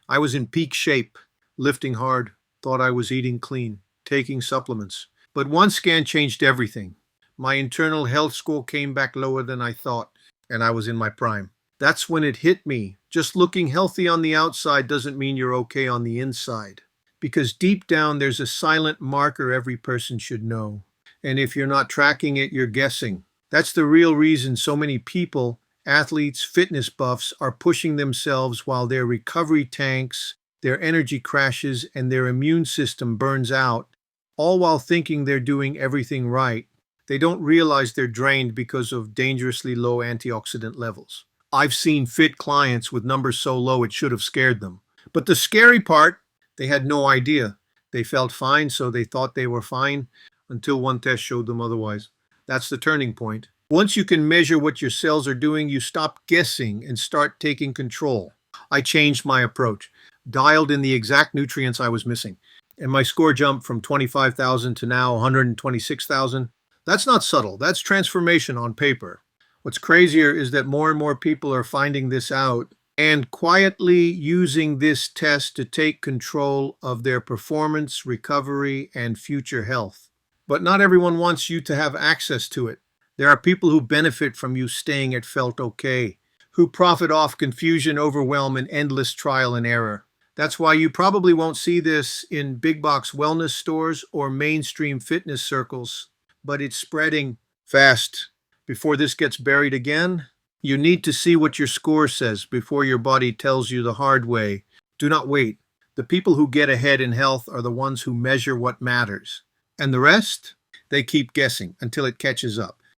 I was in peak shape, lifting hard, thought I was eating clean, taking supplements. But one scan changed everything. My internal health score came back lower than I thought, and I was in my prime. That's when it hit me. Just looking healthy on the outside doesn't mean you're okay on the inside. Because deep down, there's a silent marker every person should know. And if you're not tracking it, you're guessing. That's the real reason so many people, athletes, fitness buffs, are pushing themselves while their recovery tanks, their energy crashes, and their immune system burns out, all while thinking they're doing everything right. They don't realize they're drained because of dangerously low antioxidant levels. I've seen fit clients with numbers so low it should have scared them. But the scary part, they had no idea. They felt fine, so they thought they were fine until one test showed them otherwise. That's the turning point. Once you can measure what your cells are doing, you stop guessing and start taking control. I changed my approach, dialed in the exact nutrients I was missing, and my score jumped from 25,000 to now 126,000. That's not subtle, that's transformation on paper. What's crazier is that more and more people are finding this out and quietly using this test to take control of their performance, recovery, and future health. But not everyone wants you to have access to it. There are people who benefit from you staying at felt okay, who profit off confusion, overwhelm, and endless trial and error. That's why you probably won't see this in big box wellness stores or mainstream fitness circles, but it's spreading fast. Before this gets buried again, you need to see what your score says before your body tells you the hard way. Do not wait. The people who get ahead in health are the ones who measure what matters. And the rest? They keep guessing until it catches up.